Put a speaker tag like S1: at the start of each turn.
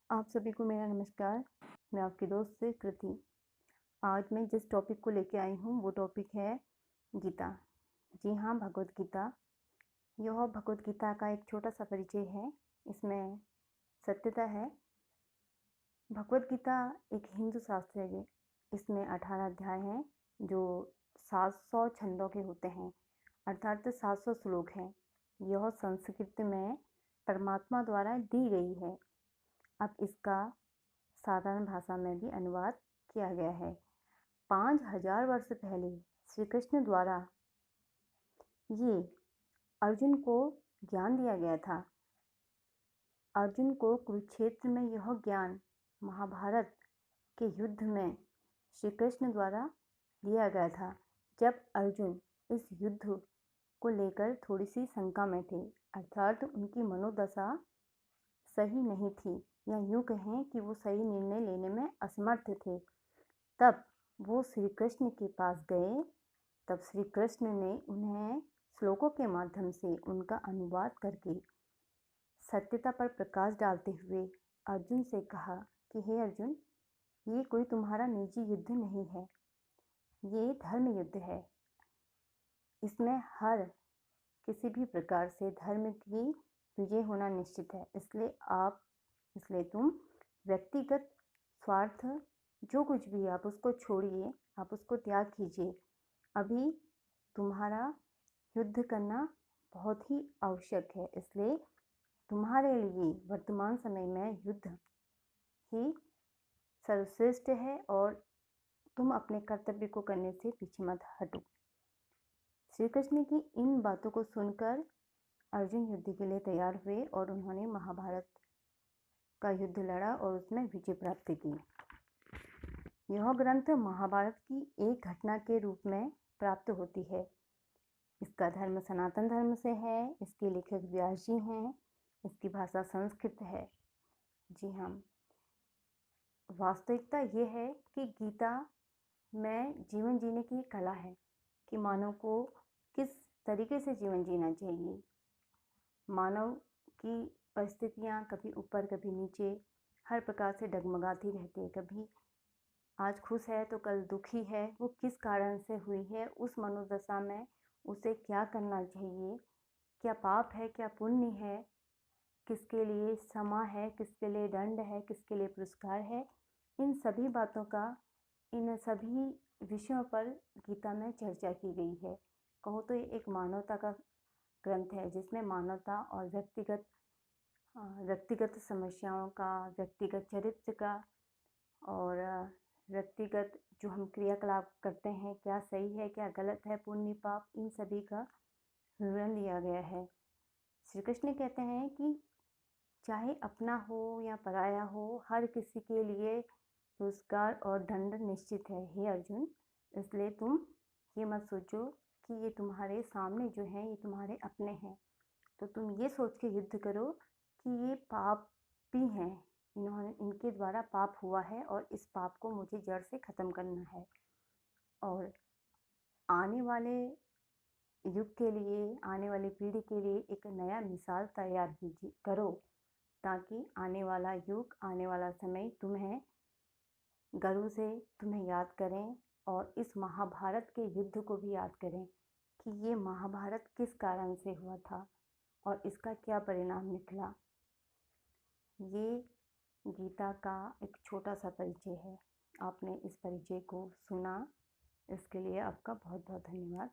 S1: आप सभी को मेरा नमस्कार। मैं आपकी दोस्त कृति। आज मैं जिस टॉपिक को लेके आई हूँ वो टॉपिक है गीता। जी हाँ, भगवत गीता। यह भगवत गीता का एक छोटा सा परिचय है। इसमें सत्यता है। भगवत गीता एक हिंदू शास्त्र है। इसमें 18 अध्याय हैं जो 700 छंदों के होते हैं, अर्थात 700 श्लोक हैं। यह संस्कृत में परमात्मा द्वारा दी गई है। अब इसका साधारण भाषा में भी अनुवाद किया गया है। 5000 वर्ष पहले श्री कृष्ण द्वारा ये अर्जुन को ज्ञान दिया गया था। अर्जुन को कुरुक्षेत्र में यह ज्ञान महाभारत के युद्ध में श्री कृष्ण द्वारा दिया गया था, जब अर्जुन इस युद्ध को लेकर थोड़ी सी शंका में थे, अर्थात उनकी मनोदशा सही नहीं थी, या यूँ कहें कि वो सही निर्णय लेने में असमर्थ थे। तब वो श्री कृष्ण के पास गए। तब श्री कृष्ण ने उन्हें श्लोकों के माध्यम से उनका अनुवाद करके सत्यता पर प्रकाश डालते हुए अर्जुन से कहा कि हे अर्जुन, ये कोई तुम्हारा निजी युद्ध नहीं है, ये धर्म युद्ध है। इसमें हर किसी भी प्रकार से धर्म की विजय होना निश्चित है। इसलिए तुम व्यक्तिगत स्वार्थ जो कुछ भी आप उसको छोड़िए, आप उसको त्याग कीजिए। अभी तुम्हारा युद्ध करना बहुत ही आवश्यक है। इसलिए तुम्हारे लिए वर्तमान समय में युद्ध ही सर्वश्रेष्ठ है और तुम अपने कर्तव्य को करने से पीछे मत हटो। श्री कृष्ण की इन बातों को सुनकर अर्जुन युद्ध के लिए तैयार हुए और उन्होंने महाभारत का युद्ध लड़ा और उसमें विजय प्राप्त की। यह ग्रंथ महाभारत की एक घटना के रूप में प्राप्त होती है। इसका धर्म सनातन धर्म से है। इसके लेखक व्यास जी हैं। इसकी भाषा संस्कृत है। जी हाँ, वास्तविकता ये है कि गीता में जीवन जीने की कला है कि मानव को किस तरीके से जीवन जीना चाहिए। मानव की परिस्थितियाँ कभी ऊपर कभी नीचे हर प्रकार से डगमगाती रहती है। कभी आज खुश है तो कल दुखी है। वो किस कारण से हुई है, उस मनोदशा में उसे क्या करना चाहिए, क्या पाप है क्या पुण्य है, किसके लिए क्षमा है, किसके लिए दंड है, किसके लिए पुरस्कार है, इन सभी बातों का, इन सभी विषयों पर गीता में चर्चा की गई है। कहो तो ये एक मानवता का ग्रंथ है जिसमें मानवता और व्यक्तिगत समस्याओं का, व्यक्तिगत चरित्र का और व्यक्तिगत जो हम क्रियाकलाप करते हैं, क्या सही है क्या गलत है, पुण्य पाप, इन सभी का विवरण दिया गया है। श्री कृष्ण कहते हैं कि चाहे अपना हो या पराया हो, हर किसी के लिए पुरस्कार और दंड निश्चित है। हे अर्जुन, इसलिए तुम ये मत सोचो कि ये तुम्हारे सामने जो है ये तुम्हारे अपने हैं, तो तुम ये सोच के युद्ध करो कि ये पापी हैं, इनके द्वारा पाप हुआ है और इस पाप को मुझे जड़ से ख़त्म करना है। और आने वाले युग के लिए, आने वाली पीढ़ी के लिए एक नया मिसाल तैयार करो, ताकि आने वाला युग, आने वाला समय तुम्हें गर्व से तुम्हें याद करें और इस महाभारत के युद्ध को भी याद करें कि ये महाभारत किस कारण से हुआ था और इसका क्या परिणाम निकला। ये गीता का एक छोटा सा परिचय है। आपने इस परिचय को सुना, इसके लिए आपका बहुत बहुत धन्यवाद।